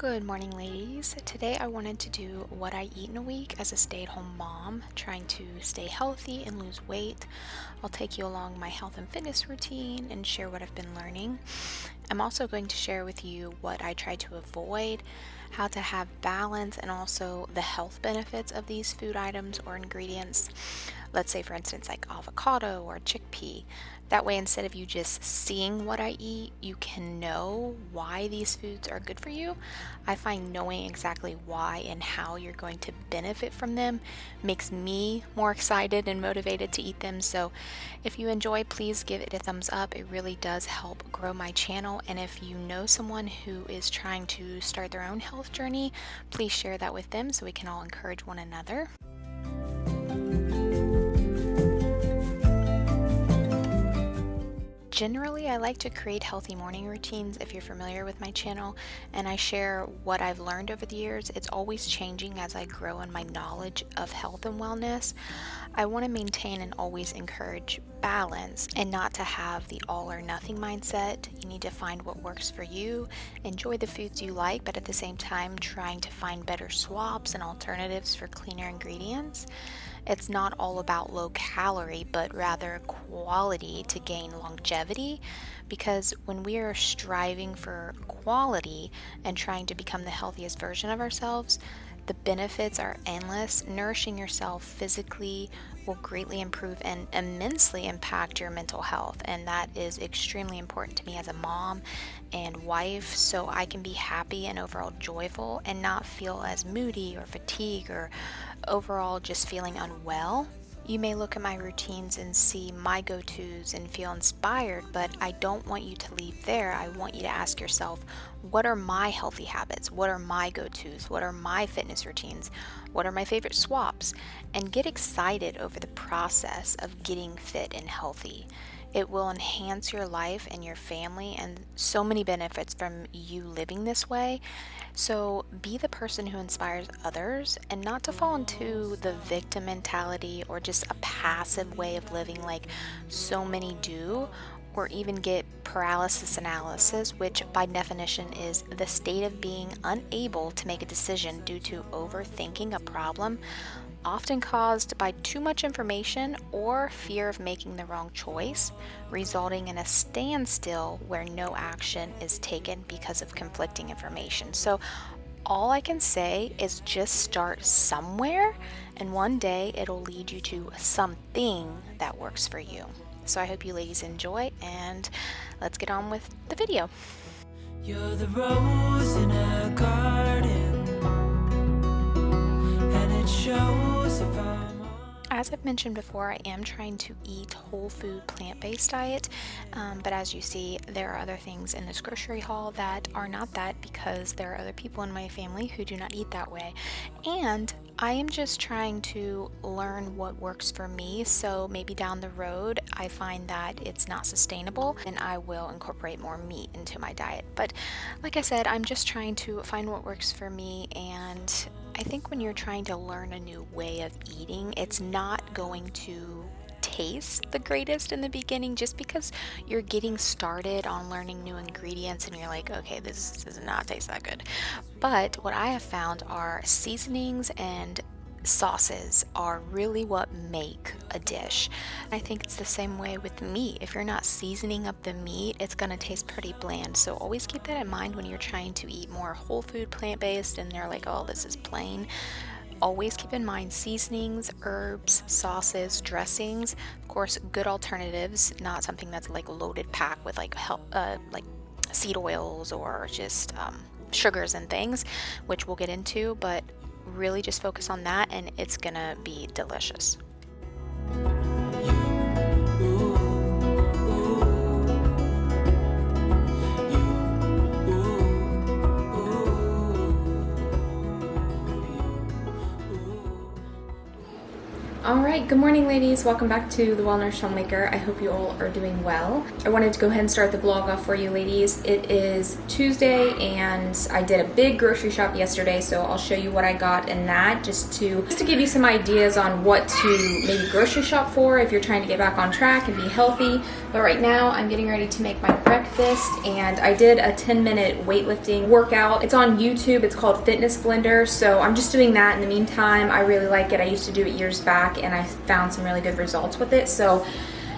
Good morning, ladies. Today I wanted to do what I eat in a week as a stay-at-home mom, trying to stay healthy and lose weight. I'll take you along my health and fitness routine and share what I've been learning. I'm also going to share with you what I try to avoid, how to have balance, and also the health benefits of these food items or ingredients. Let's say, for instance, like avocado or chickpea. That way, instead of you just seeing what I eat, you can know why these foods are good for you. I find knowing exactly why and how you're going to benefit from them makes me more excited and motivated to eat them. So if you enjoy, please give it a thumbs up. It really does help grow my channel. And if you know someone who is trying to start their own health journey, please share that with them so we can all encourage one another. Generally, I like to create healthy morning routines if you're familiar with my channel, and I share what I've learned over the years. It's always changing as I grow in my knowledge of health and wellness. I want to maintain and always encourage balance and not to have the all or nothing mindset. You need to find what works for you, enjoy the foods you like, but at the same time trying to find better swaps and alternatives for cleaner ingredients. It's not all about low calorie, but rather quality to gain longevity, because when we are striving for quality and trying to become the healthiest version of ourselves, the benefits are endless. Nourishing yourself physically will greatly improve and immensely impact your mental health, and that is extremely important to me as a mom and wife, so I can be happy and overall joyful and not feel as moody or fatigued or overall just feeling unwell. You may look at my routines and see my go-tos and feel inspired, but I don't want you to leave there. I want you to ask yourself, what are my healthy habits? What are my go-tos? What are my fitness routines? What are my favorite swaps? And get excited over the process of getting fit and healthy. It will enhance your life and your family, and so many benefits from you living this way. So be the person who inspires others, and not to fall into the victim mentality or just a passive way of living like so many do, or even get paralysis analysis, which by definition is the state of being unable to make a decision due to overthinking a problem, often caused by too much information or fear of making the wrong choice, resulting in a standstill where no action is taken because of conflicting information. So all I can say is just start somewhere, and one day it'll lead you to something that works for you. So I hope you ladies enjoy, and let's get on with the video. You're the rose in a garden, and it shows if I'm As I've mentioned before, I am trying to eat whole food plant-based diet, but as you see, there are other things in this grocery haul that are not that, because there are other people in my family who do not eat that way. And I am just trying to learn what works for me, so maybe down the road I find that it's not sustainable and I will incorporate more meat into my diet. But like I said, I'm just trying to find what works for me, and I think when you're trying to learn a new way of eating, it's not going to taste the greatest in the beginning, just because you're getting started on learning new ingredients and you're like, okay, this does not taste that good. But what I have found are seasonings and sauces are really what make a dish. I think it's the same way with meat. If you're not seasoning up the meat, it's going to taste pretty bland. So always keep that in mind when you're trying to eat more whole food plant-based and they're like, oh, this is plain. Always keep in mind seasonings, herbs, sauces, dressings, of course, good alternatives, not something that's like loaded pack with like seed oils or just sugars and things, which we'll get into, but really just focus on that and it's gonna be delicious. Alright, good morning ladies. Welcome back to the Well-Nourished Homemaker. I hope you all are doing well. I wanted to go ahead and start the vlog off for you ladies. It is Tuesday and I did a big grocery shop yesterday, so I'll show you what I got in that just to give you some ideas on what to maybe grocery shop for if you're trying to get back on track and be healthy. But right now I'm getting ready to make my breakfast and I did a 10-minute weightlifting workout. It's on YouTube. It's called Fitness Blender, so I'm just doing that in the meantime. I really like it. I used to do it years back and I found some really good results with it. So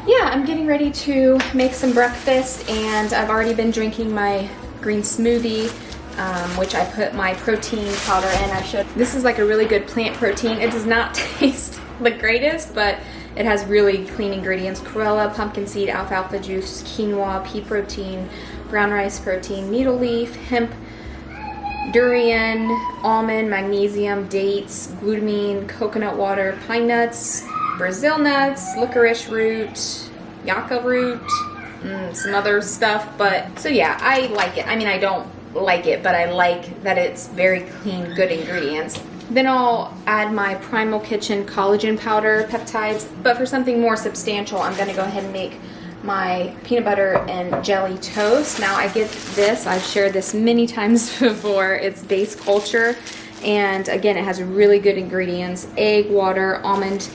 yeah, I'm getting ready to make some breakfast and I've already been drinking my green smoothie, which I put my protein powder in. This is like a really good plant protein. It does not taste the greatest, but it has really clean ingredients: chlorella, pumpkin seed, alfalfa juice, quinoa, pea protein, brown rice protein, needle leaf, hemp, durian, almond, magnesium, dates, glutamine, coconut water, pine nuts, Brazil nuts, licorice root, yucca root, some other stuff. But so yeah, I like it. I mean, I don't like it, but I like that it's very clean, good ingredients. Then I'll add my Primal Kitchen collagen powder peptides. But for something more substantial, I'm gonna go ahead and make my peanut butter and jelly toast. Now I get this, I've shared this many times before. It's base culture, and again, it has really good ingredients: egg, water, almond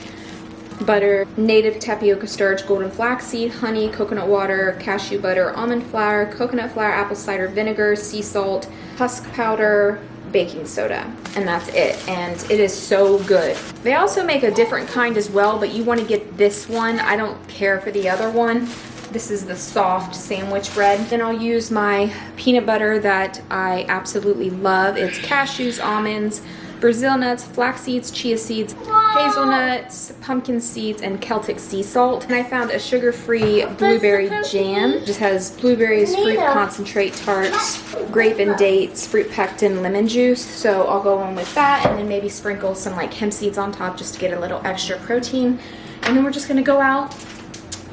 butter, native tapioca starch, golden flaxseed, honey, coconut water, cashew butter, almond flour, coconut flour, apple cider vinegar, sea salt, husk powder, baking soda, and that's it. And it is so good. They also make a different kind as well, but you want to get this one. I don't care for the other one. This is the soft sandwich bread. Then I'll use my peanut butter that I absolutely love. It's cashews, almonds, Brazil nuts, flax seeds, chia seeds, hazelnuts, pumpkin seeds, and Celtic sea salt. And I found a sugar-free blueberry jam. It just has blueberries, fruit concentrate, tarts, grape and dates, fruit pectin, lemon juice. So I'll go on with that, and then maybe sprinkle some like hemp seeds on top just to get a little extra protein. And then we're just gonna go out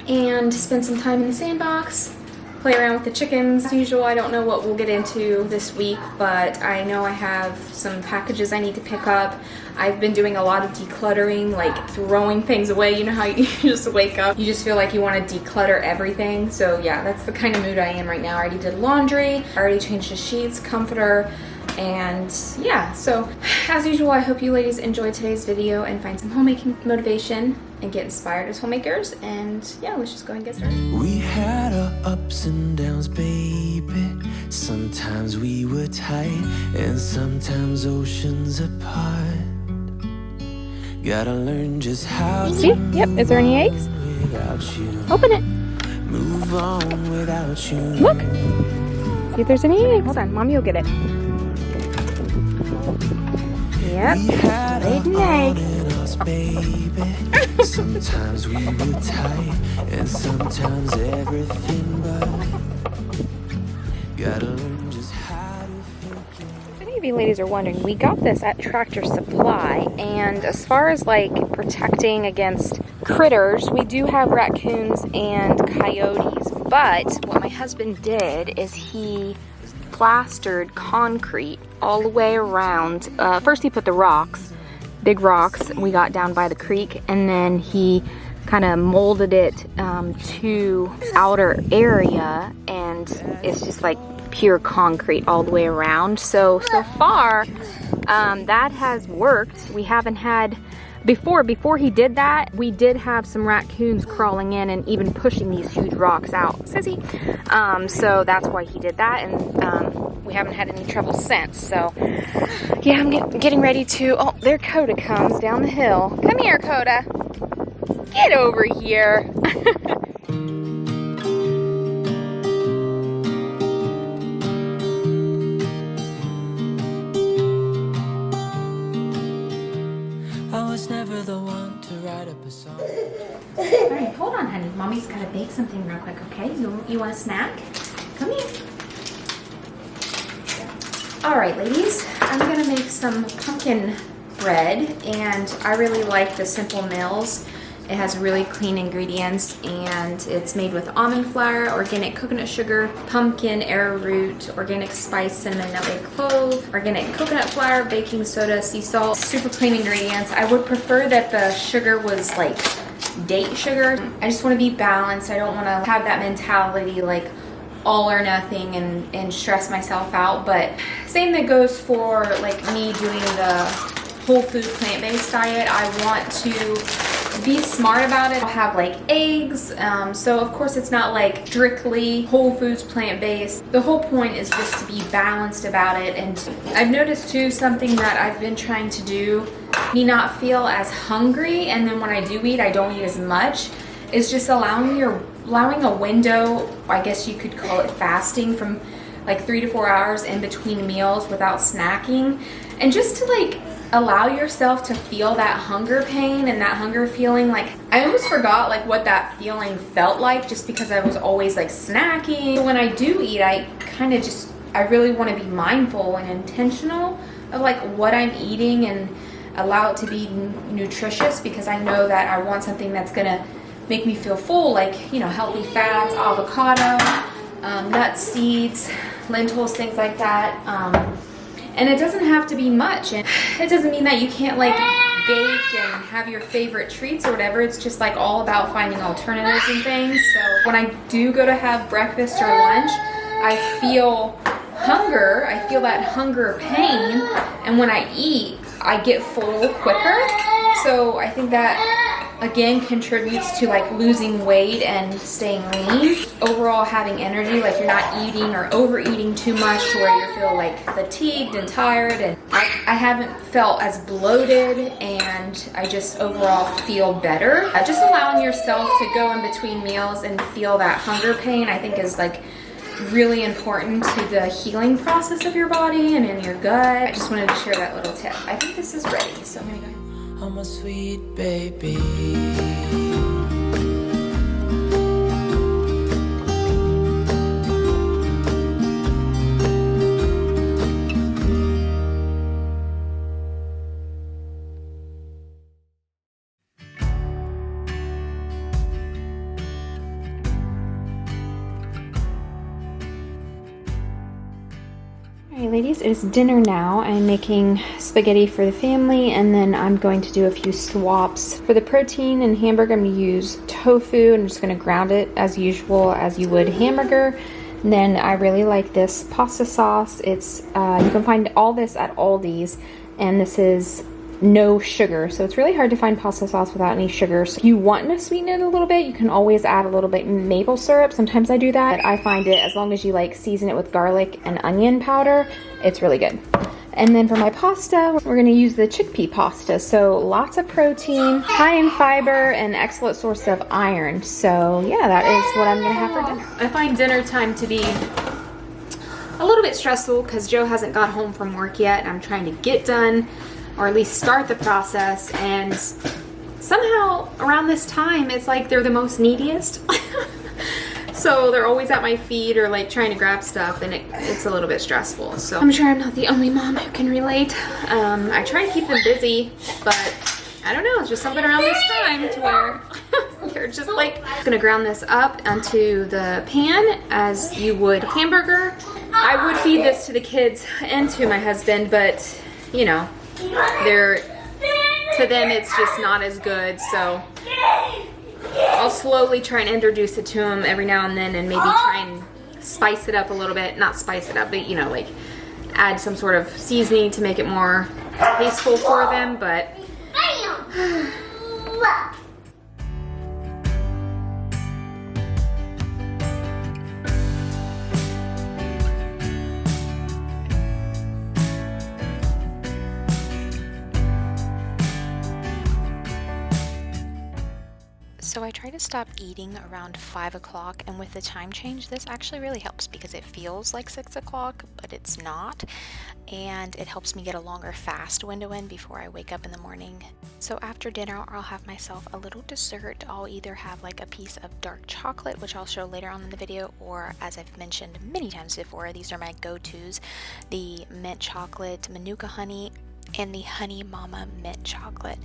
and spend some time in the sandbox, play around with the chickens. As usual, I don't know what we'll get into this week, but I know I have some packages I need to pick up. I've been doing a lot of decluttering, like throwing things away. You know how you just wake up, you just feel like you want to declutter everything. So yeah, that's the kind of mood I am right now. I already did laundry, I already changed the sheets, comforter, and yeah. So as usual, I hope you ladies enjoyed today's video and find some homemaking motivation and get inspired as homemakers. And yeah, let's just go ahead and get started. We had our ups and downs, baby. Sometimes we were tight and sometimes oceans apart. Gotta learn just how to Yep, is there any eggs? without you. Open it. Move on without you. Look. See if there's any eggs. Hold on, Mommy will get it. Yep. We had Laid an our egg. on and offs, baby. Sometimes we were tight and sometimes everything but. Gotta learn just how to forget. If any of you ladies are wondering, we got this at Tractor Supply, and as far as like protecting against critters, we do have raccoons and coyotes. But what my husband did is he plastered concrete all the way around. First he put the rocks, big rocks we got down by the creek, and then he kind of molded it to outer area, and it's just like pure concrete all the way around. So far that has worked. We haven't had before he did that, we did have some raccoons crawling in and even pushing these huge rocks out. Sissy. So that's why he did that, and we haven't had any trouble since. So yeah, I'm getting ready to, oh, there Coda comes down the hill. Come here, Coda. Get over here. I was never the one to write up a song. All right, hold on, honey. Mommy's gotta bake something real quick, okay? You want a snack? Come here. All right, ladies, I'm gonna make some pumpkin bread, and I really like the Simple Mills. It has really clean ingredients, and it's made with almond flour, organic coconut sugar, pumpkin, arrowroot, organic spice, cinnamon, nutmeg, clove, organic coconut flour, baking soda, sea salt. Super clean ingredients. I would prefer that the sugar was like date sugar. I just want to be balanced. I don't want to have that mentality like all or nothing and stress myself out. But same that goes for like me doing the whole food plant-based diet. I want to be smart about it. I'll have like eggs, so of course it's not like strictly whole foods plant-based. The whole point is just to be balanced about it. And I've noticed too, something that I've been trying to do, me not feel as hungry, and then when I do eat, I don't eat as much, is just allowing a window, I guess you could call it fasting, from like 3 to 4 hours in between meals without snacking, and just to like allow yourself to feel that hunger pain and that hunger feeling. Like I almost forgot like what that feeling felt like, just because I was always like snacking. When I do eat, I really want to be mindful and intentional of like what I'm eating and allow it to be nutritious, because I know that I want something that's gonna make me feel full, like, you know, healthy fats, avocado, nuts, seeds, lentils, things like that. And it doesn't have to be much, and it doesn't mean that you can't like bake and have your favorite treats or whatever. It's just like all about finding alternatives and things. So when I do go to have breakfast or lunch, I feel hunger, I feel that hunger pain, and when I eat, I get full quicker. So I think that again contributes to like losing weight and staying lean. Overall having energy, like you're not eating or overeating too much to where you feel like fatigued and tired. And I haven't felt as bloated, and I just overall feel better. Just allowing yourself to go in between meals and feel that hunger pain, I think is like really important to the healing process of your body and in your gut. I just wanted to share that little tip. I think this is ready, so I'm gonna go. I'm a sweet baby. Alright ladies, it is dinner now. I'm making spaghetti for the family, and then I'm going to do a few swaps. For the protein and hamburger, I'm going to use tofu. I'm just going to ground it as usual as you would hamburger. And then I really like this pasta sauce. It's you can find all this at Aldi's, and this is no sugar, so it's really hard to find pasta sauce without any sugar. So if you want to sweeten it a little bit, you can always add a little bit maple syrup. Sometimes I do that. I find it, as long as you like season it with garlic and onion powder, it's really good. And then for my pasta, we're going to use the chickpea pasta. So lots of protein, high in fiber, and excellent source of iron. So yeah, that is what I'm going to have for dinner. I find dinner time to be a little bit stressful because Joe hasn't got home from work yet, and I'm trying to get done, or at least start the process, and somehow around this time it's like they're the most neediest. So they're always at my feet or like trying to grab stuff, and it's a little bit stressful. So I'm sure I'm not the only mom who can relate. I try to keep them busy, but I don't know, it's just something around this time to where they're just like, gonna ground this up onto the pan as you would hamburger. I would feed this to the kids and to my husband, but you know, to them it's just not as good. So I'll slowly try and introduce it to them every now and then, and maybe try and spice it up a little bit. Not spice it up, but you know, like add some sort of seasoning to make it more tasteful for them. But So I try to stop eating around 5 o'clock, and with the time change, this actually really helps because it feels like 6 o'clock, but it's not, and it helps me get a longer fast window in before I wake up in the morning. So after dinner, I'll have myself a little dessert. I'll either have like a piece of dark chocolate, which I'll show later on in the video, or as I've mentioned many times before, these are my go-tos, the mint chocolate, Manuka honey, and the Honey Mama mint chocolate.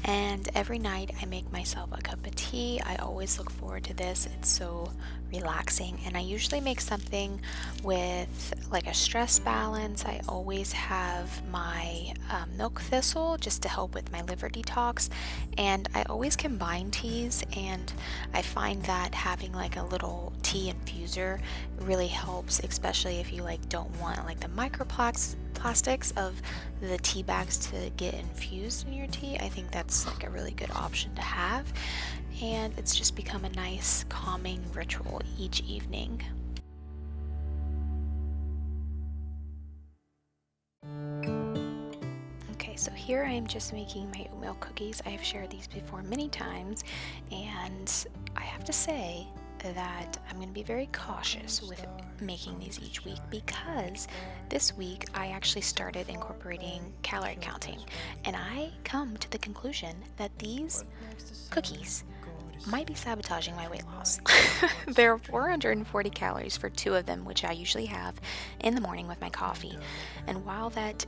And every night I make myself a cup of tea. I always look forward to this. It's so relaxing, and I usually make something with like a stress balance. I always have my milk thistle just to help with my liver detox, and I always combine teas, and I find that having like a little tea infuser really helps, especially if you like don't want like the microplastics of the tea bags to get infused in your tea. I think that's like a really good option to have, and it's just become a nice calming ritual each evening. Okay, so here I am just making my oatmeal cookies. I have shared these before many times, and I have to say that I'm going to be very cautious with making these each week, because this week I actually started incorporating calorie counting, and I come to the conclusion that these cookies might be sabotaging my weight loss. There are 440 calories for 2 of them, which I usually have in the morning with my coffee, and while that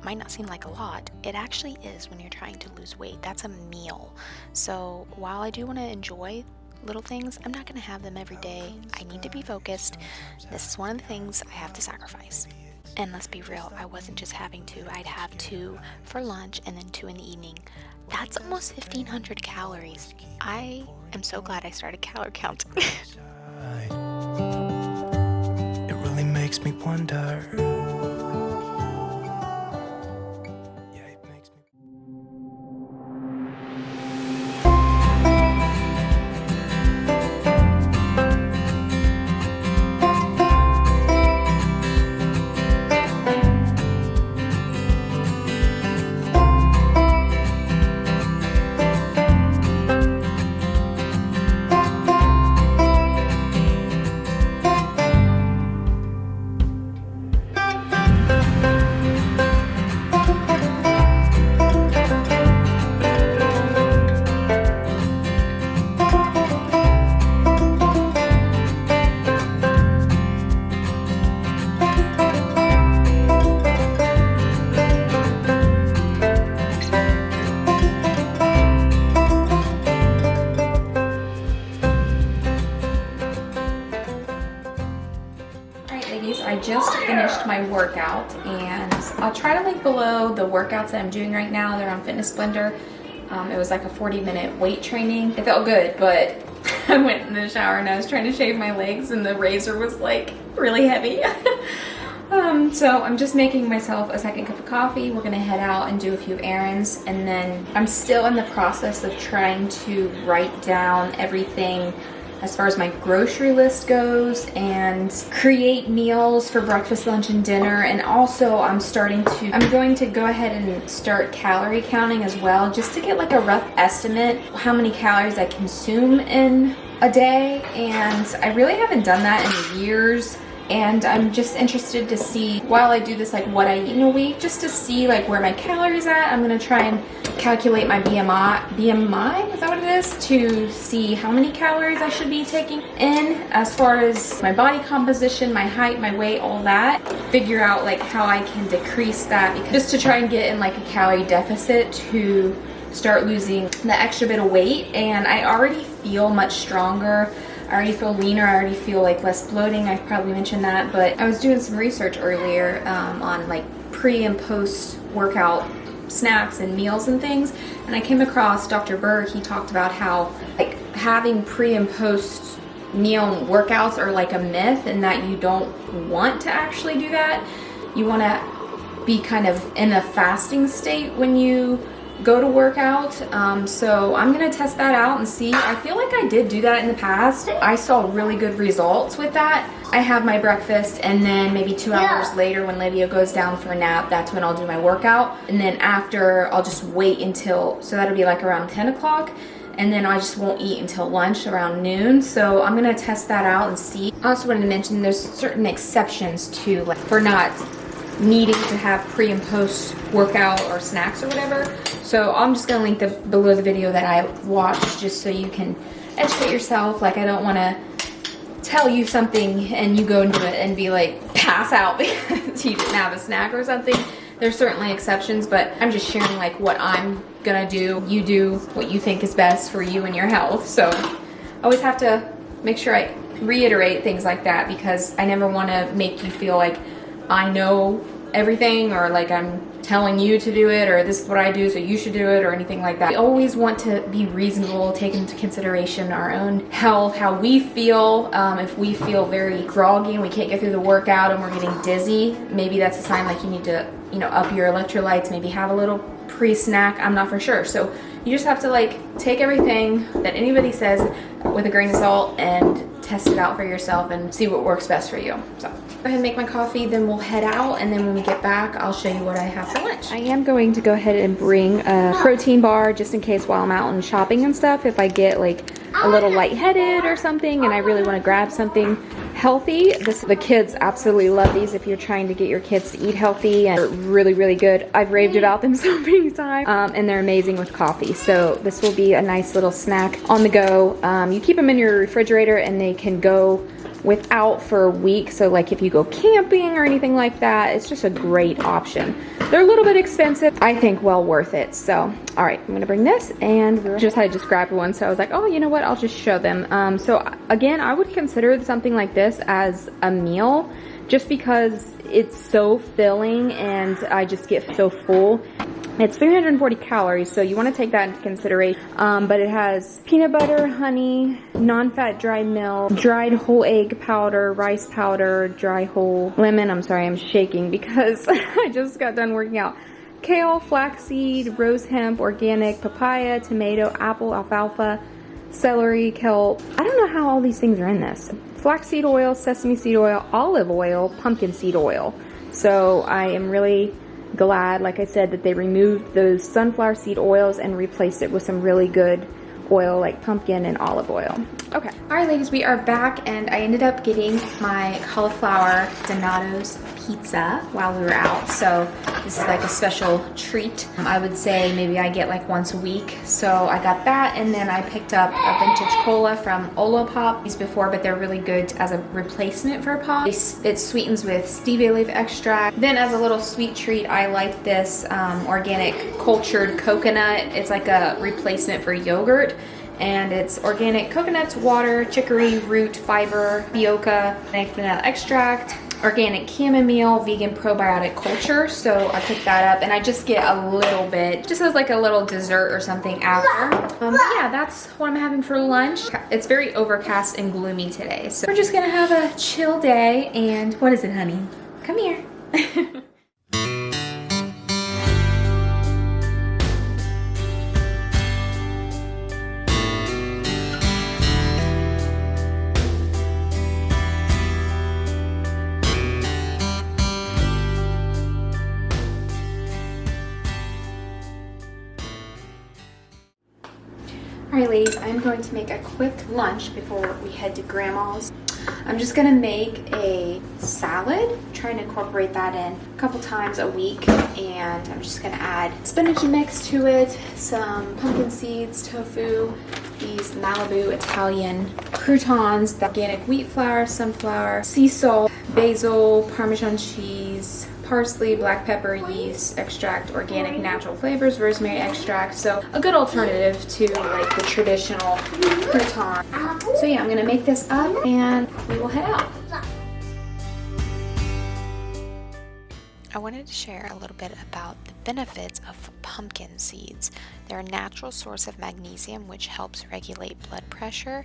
might not seem like a lot, it actually is when you're trying to lose weight. That's a meal. So while I do want to enjoy little things, I'm not going to have them every day. I need to be focused. This is one of the things I have to sacrifice. And let's be real, I wasn't just having 2. I'd have 2 for lunch and then 2 in the evening. That's almost 1,500 calories. I am so glad I started calorie counting. It really makes me wonder. I just finished my workout, and I'll try to link below the workouts that I'm doing right now. They're on Fitness Blender. It was like a 40-minute weight training. It felt good, but I went in the shower and I was trying to shave my legs and the razor was like really heavy. So I'm just making myself a second cup of coffee. We're gonna head out and do a few errands, and then I'm still in the process of trying to write down everything as far as my grocery list goes and create meals for breakfast, lunch, and dinner. And also I'm going to go ahead and start calorie counting as well, just to get like a rough estimate how many calories I consume in a day. And I really haven't done that in years. And I'm just interested to see, while I do this, like what I eat in a week, just to see like where my calories at. I'm gonna try and calculate my BMI, is that what it is? To see how many calories I should be taking in as far as my body composition, my height, my weight, all that. Figure out like how I can decrease that, because just to try and get in like a calorie deficit to start losing the extra bit of weight. And I already feel much stronger. I already feel leaner. I already feel like less bloating. I probably mentioned that, but I was doing some research earlier on like pre and post workout snacks and meals and things, and I came across Dr. Berg. He talked about how like having pre and post meal workouts are like a myth, and that you don't want to actually do that. You want to be kind of in a fasting state when you go to work out. So I'm gonna test that out and see. I feel like I did do that in the past. I saw really good results with that. I have my breakfast, and then maybe 2 hours later when Lydia goes down for a nap, that's when I'll do my workout. And then after, I'll just wait until, so that'll be like around 10 o'clock. And then I just won't eat until lunch around noon. So I'm gonna test that out and see. I also wanted to mention there's certain exceptions to, like, for not needing to have pre and post workout or snacks or whatever. So I'm just gonna link below the video that I watched, just so you can educate yourself. Like, I don't want to tell you something and you go and do it and be like pass out because you didn't have a snack or something. There's certainly exceptions, but I'm just sharing like what I'm gonna do. You do what you think is best for you and your health. So I always have to make sure I reiterate things like that, because I never want to make you feel like I know everything, or like I'm telling you to do it, or this is what I do so you should do it, or anything like that. We always want to be reasonable, take into consideration our own health, how we feel. If we feel very groggy and we can't get through the workout and we're getting dizzy, maybe that's a sign like you need to, you know, up your electrolytes, maybe have a little pre-snack. I'm not for sure. So you just have to like take everything that anybody says with a grain of salt and test it out for yourself and see what works best for you. So go ahead and make my coffee, then we'll head out, and then when we get back, I'll show you what I have for lunch. I am going to go ahead and bring a protein bar just in case while I'm out and shopping and stuff, if I get like a little lightheaded or something and I really want to grab something healthy. The kids absolutely love these if you're trying to get your kids to eat healthy, and they're really, really good. I've raved about them so many times, and they're amazing with coffee. So this will be a nice little snack on the go. You keep them in your refrigerator and they can go without for a week. So like if you go camping or anything like that, it's just a great option. They're a little bit expensive, I think well worth it. So all right, I'm gonna bring this, and I just grabbed one, so I was like, oh, you know what, I'll just show them. So again, I would consider something like this as a meal, just because it's so filling and I just get so full. It's 340 calories, so you want to take that into consideration. But it has peanut butter, honey, non-fat dry milk, dried whole egg powder, rice powder, dry whole lemon. I'm sorry, I'm shaking because I just got done working out. Kale, flaxseed, rose hemp, organic, papaya, tomato, apple, alfalfa, celery, kelp. I don't know how all these things are in this. Flaxseed oil, sesame seed oil, olive oil, pumpkin seed oil. So I am really glad, like I said, that they removed those sunflower seed oils and replaced it with some really good oil like pumpkin and olive oil. Okay. All right, ladies, we are back, and I ended up getting my cauliflower Donato's pizza while we were out. So this is like a special treat. I would say maybe I get like once a week. So I got that, and then I picked up a vintage cola from Olapop. These before, but they're really good as a replacement for pop. It sweetens with stevia leaf extract. Then as a little sweet treat, I like this organic cultured coconut. It's like a replacement for yogurt. And it's organic coconuts, water, chicory, root, fiber, bioca, vanilla extract, organic chamomile, vegan probiotic culture. So I picked that up, and I just get a little bit, just as like a little dessert or something after. But yeah, that's what I'm having for lunch. It's very overcast and gloomy today, so we're just gonna have a chill day. And what is it, honey? Come here. Alright, ladies, I'm going to make a quick lunch before we head to Grandma's. I'm just going to make a salad, trying to incorporate that in a couple times a week, and I'm just going to add spinach mix to it, some pumpkin seeds, tofu, these Malibu Italian croutons, the organic wheat flour, sunflower, sea salt, basil, Parmesan cheese, parsley, black pepper, yeast extract, organic natural flavors, rosemary extract. So a good alternative to like the traditional crouton. So yeah, I'm gonna make this up and we will head out. I wanted to share a little bit about the benefits of pumpkin seeds. They're a natural source of magnesium, which helps regulate blood pressure,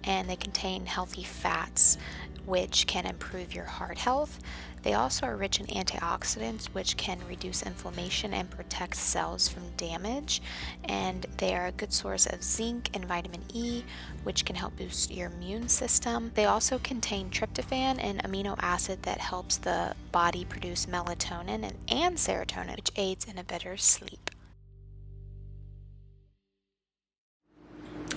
and they contain healthy fats, which can improve your heart health. They also are rich in antioxidants, which can reduce inflammation and protect cells from damage. And they are a good source of zinc and vitamin E, which can help boost your immune system. They also contain tryptophan, an amino acid that helps the body produce melatonin and serotonin, which aids in a better sleep.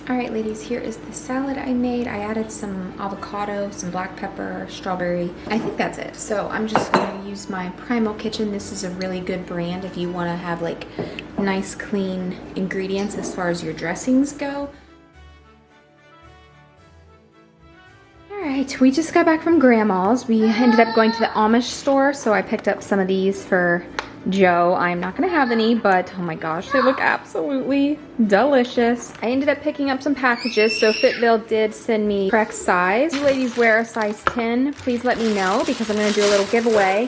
Alright, ladies, here is the salad I made. I added some avocado, some black pepper, strawberry. I think that's it. So I'm just going to use my Primal Kitchen. This is a really good brand if you want to have like nice clean ingredients as far as your dressings go. Alright, we just got back from Grandma's. We ended up going to the Amish store, so I picked up some of these for Joe. I'm not gonna have any, but oh my gosh, they look absolutely delicious. I ended up picking up some packages, so Fitville did send me correct size. If you ladies wear a size 10, please let me know because I'm gonna do a little giveaway.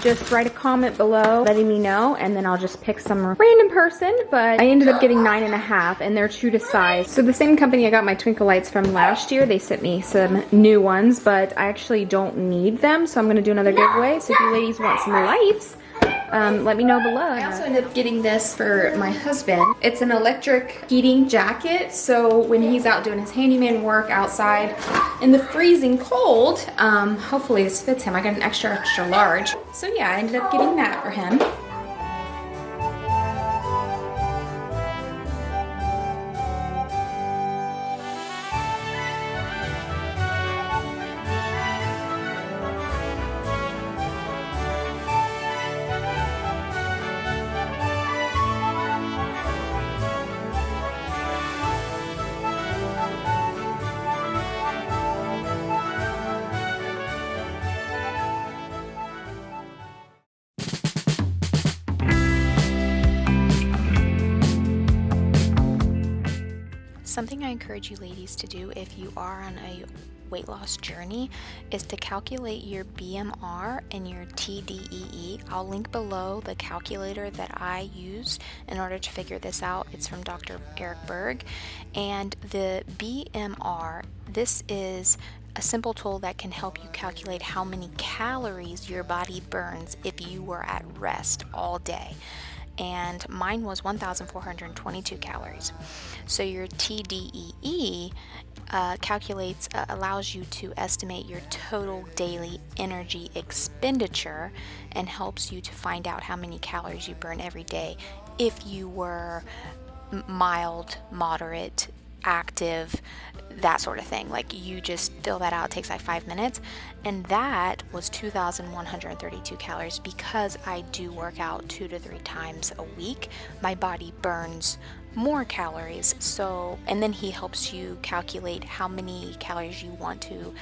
Just write a comment below letting me know, and then I'll just pick some random person, but I ended up getting 9.5 and they're true to size. So the same company I got my twinkle lights from last year, they sent me some new ones, but I actually don't need them, so I'm gonna do another giveaway. So if you ladies want some lights, let me know below. I also ended up getting this for my husband. It's an electric heating jacket, so when he's out doing his handyman work outside in the freezing cold, hopefully this fits him. I got an extra large. So yeah, I ended up getting that for him. Something I encourage you ladies to do if you are on a weight loss journey is to calculate your BMR and your TDEE. I'll link below the calculator that I use in order to figure this out. It's from DR.ERIC BERG. And the BMR, this is a simple tool that can help you calculate how many calories your body burns if you were at rest all day. And mine was 1,422 calories. So your TDEE allows you to estimate your total daily energy expenditure and helps you to find out how many calories you burn every day if you were mild, moderate, active, that sort of thing. Like, you just fill that out. It takes like 5 minutes, and that was 2,132 calories. Because I do work out 2 to 3 times a week, my body burns more calories. So, and then he helps you calculate how many calories you want to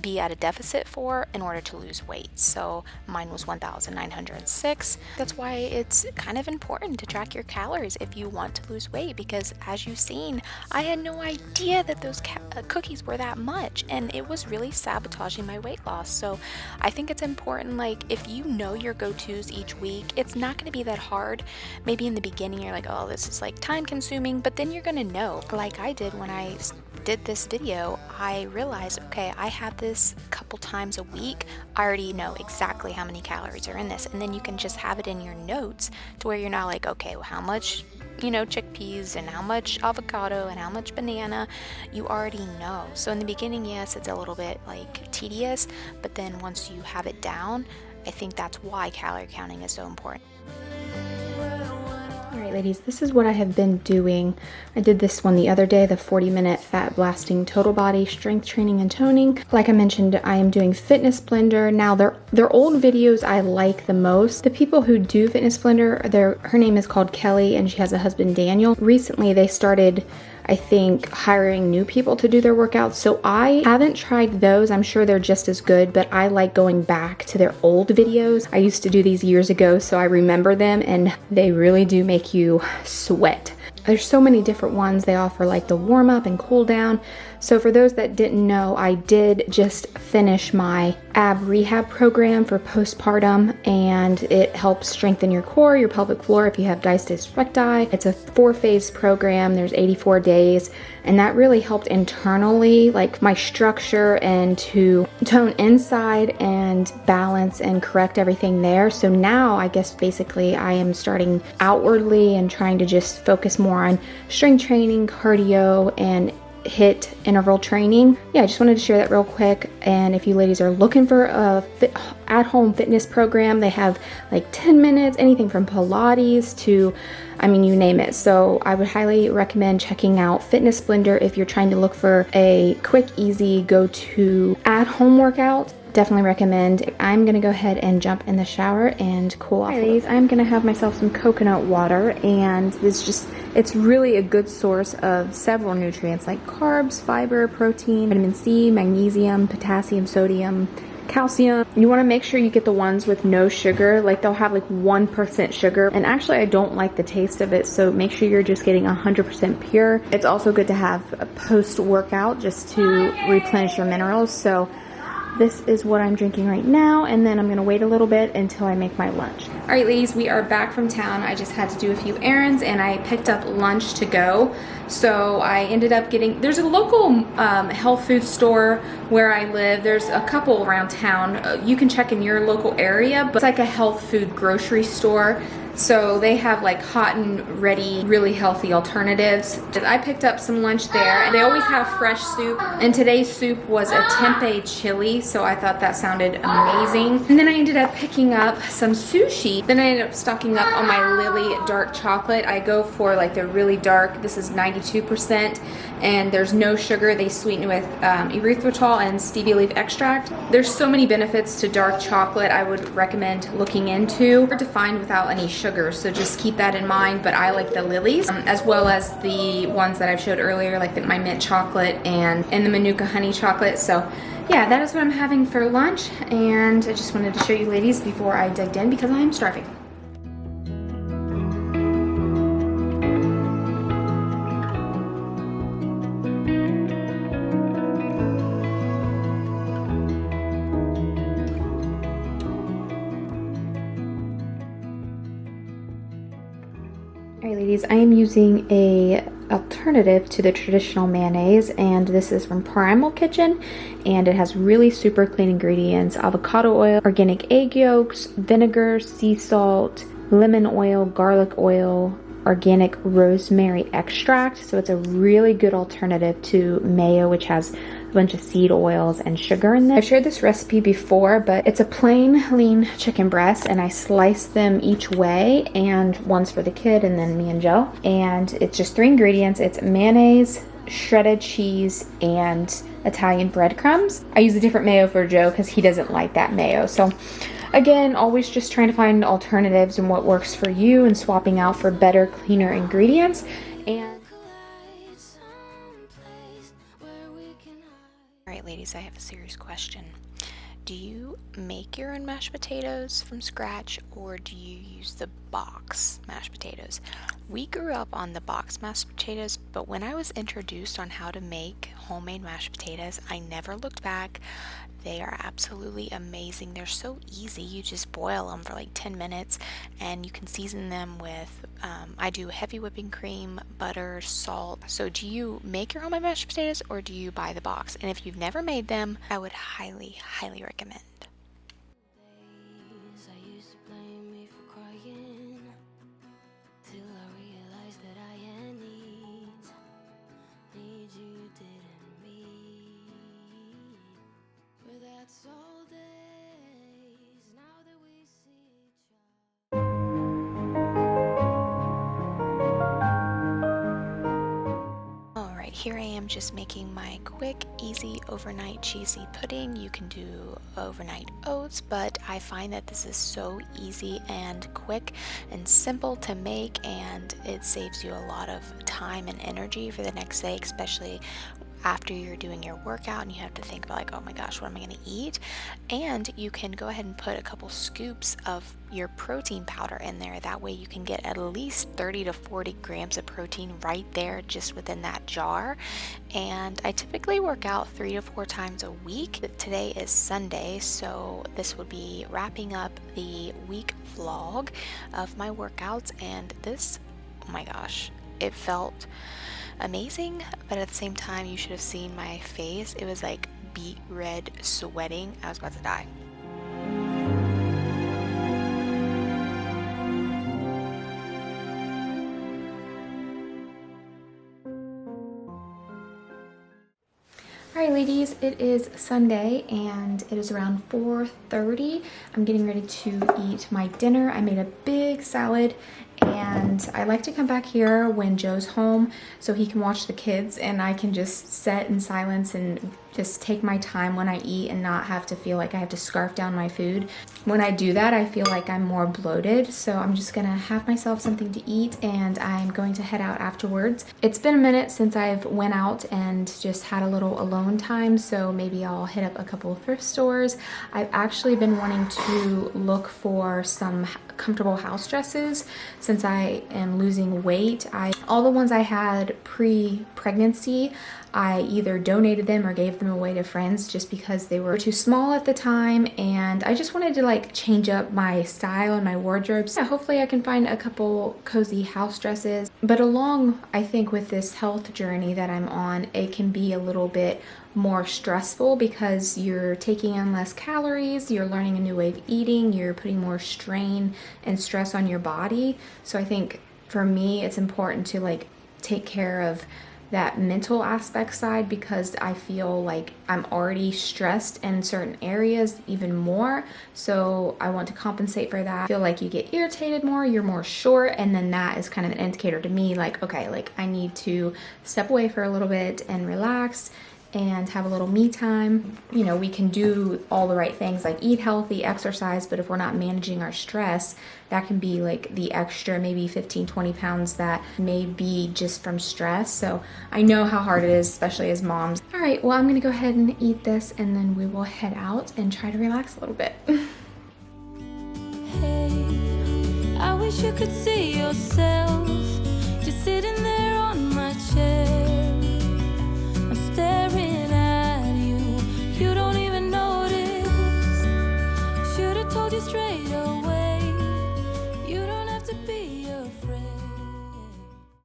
be at a deficit for in order to lose weight. So mine was 1,906. That's why it's kind of important to track your calories if you want to lose weight, because as you've seen, I had no idea that those cookies were that much, and it was really sabotaging my weight loss. So I think it's important, like, if you know your go-tos each week, it's not going to be that hard. Maybe in the beginning you're like, oh, this is like time consuming, but then you're going to know, like I did when I did this video. I realized, okay, I have this a couple times a week. I already know exactly how many calories are in this, and then you can just have it in your notes to where you're not like, okay, well, how much, chickpeas and how much avocado and how much banana. You already know. So in the beginning, yes, it's a little bit like tedious, but then once you have it down, I think that's why calorie counting is so important. Alright ladies, this is what I have been doing. I did this one the other day, the 40-minute fat blasting total body strength training and toning. Like I mentioned, I am doing Fitness Blender. Now their old videos I like the most. The people who do Fitness Blender, her name is called Kelly, and she has a husband Daniel. Recently they started, I think, hiring new people to do their workouts. So I haven't tried those. I'm sure they're just as good, but I like going back to their old videos. I used to do these years ago, so I remember them, and they really do make you sweat. There's so many different ones. They offer like the warm up and cool down. So for those that didn't know, I did just finish my ab rehab program for postpartum, and it helps strengthen your core, your pelvic floor if you have diastasis recti. It's a 4-phase program. There's 84 days, and that really helped internally, like my structure, and to tone inside and balance and correct everything there. So now I guess basically I am starting outwardly and trying to just focus more on strength training, cardio, and HIIT interval training. Yeah, I just wanted to share that real quick. And if you ladies are looking for a at-home fitness program, they have like 10 minutes, anything from Pilates to, I mean, you name it. So I would highly recommend checking out Fitness Blender if you're trying to look for a quick, easy go-to at-home workout. Definitely recommend. I'm gonna go ahead and jump in the shower and cool off. Ladies, I'm gonna have myself some coconut water, and it's really a good source of several nutrients like carbs, fiber, protein, vitamin C, magnesium, potassium, sodium, calcium. You want to make sure you get the ones with no sugar. Like they'll have like 1% sugar, and actually I don't like the taste of it, so make sure you're just getting 100% pure. It's also good to have a post-workout just to replenish your minerals. So this is what I'm drinking right now, and then I'm gonna wait a little bit until I make my lunch. All right, ladies, we are back from town. I just had to do a few errands, and I picked up lunch to go. So I ended up getting, there's a local health food store where I live. There's a couple around town. You can check in your local area, but it's like a health food grocery store. So they have like hot and ready, really healthy alternatives. I picked up some lunch there, and they always have fresh soup. And today's soup was a tempeh chili, so I thought that sounded amazing. And then I ended up picking up some sushi. Then I ended up stocking up on my Lily dark chocolate. I go for like the really dark. This is 92%, and there's no sugar. They sweeten with erythritol and stevia leaf extract. There's so many benefits to dark chocolate I would recommend looking into. Hard to find without any sugar, so just keep that in mind. But I like the Lilies, as well as the ones that I've showed earlier, like my mint chocolate and the Manuka honey chocolate. So yeah, that is what I'm having for lunch, and I just wanted to show you ladies before I digged in because I'm starving. Alright ladies, I am using a alternative to the traditional mayonnaise, and this is from Primal Kitchen, and it has really super clean ingredients: avocado oil, organic egg yolks, vinegar, sea salt, lemon oil, garlic oil, organic rosemary extract. So it's a really good alternative to mayo, which has a bunch of seed oils and sugar in there. I've shared this recipe before, but it's a plain lean chicken breast, and I slice them each way, and one's for the kid and then me and Joe. And it's just 3 ingredients. It's mayonnaise, shredded cheese, and Italian breadcrumbs. I use a different mayo for Joe because he doesn't like that mayo. So again, always just trying to find alternatives and what works for you, and swapping out for better, cleaner ingredients. And all right, ladies, I have a serious question. Do you make your own mashed potatoes from scratch, or do you use the box mashed potatoes? We grew up on the box mashed potatoes, but when I was introduced on how to make homemade mashed potatoes, I never looked back. They are absolutely amazing. They're so easy. You just boil them for like 10 minutes, and you can season them with, I do heavy whipping cream, butter, salt. So do you make your homemade mashed potatoes, or do you buy the box? And if you've never made them, I would highly, highly recommend. Here I am just making my quick, easy, overnight cheesy pudding. You can do overnight oats, but I find that this is so easy and quick and simple to make, and it saves you a lot of time and energy for the next day, especially after you're doing your workout and you have to think about like, oh my gosh, what am I going to eat? And you can go ahead and put a couple scoops of your protein powder in there. That way you can get at least 30 to 40 grams of protein right there just within that jar. And I typically work out 3 to 4 times a week. Today is Sunday, so this would be wrapping up the week vlog of my workouts, and this, oh my gosh, it felt amazing, but at the same time you should have seen my face. It was like beet red sweating. I was about to die. Alright ladies, it is Sunday and it is around 4:30. I'm getting ready to eat my dinner. I made a big salad And I like to come back here when Joe's home so he can watch the kids and I can just sit in silence and just take my time when I eat and not have to feel like I have to scarf down my food. When I do that, I feel like I'm more bloated, so I'm just gonna have myself something to eat and I'm going to head out afterwards. It's been a minute since I've went out and just had a little alone time, so maybe I'll hit up a couple of thrift stores. I've actually been wanting to look for some comfortable house dresses since I am losing weight. All the ones I had pre-pregnancy, I either donated them or gave them away to friends just because they were too small at the time, and I just wanted to like change up my style and my wardrobe. So hopefully I can find a couple cozy house dresses. But along, I think, with this health journey that I'm on, it can be a little bit more stressful because you're taking in less calories, you're learning a new way of eating, you're putting more strain and stress on your body. So I think for me, it's important to like take care of that mental aspect side because I feel like I'm already stressed in certain areas even more, so I want to compensate for that. I feel like you get irritated more, you're more short, and then that is kind of an indicator to me like, okay, like I need to step away for a little bit and relax and have a little me time. You know, we can do all the right things like eat healthy, exercise, but if we're not managing our stress, that can be like the extra maybe 15-20 pounds that may be just from stress. So I know how hard it is, especially as moms. All right, well, I'm gonna go ahead and eat this and then we will head out and try to relax a little bit. Hey, I wish you could see yourself just sitting there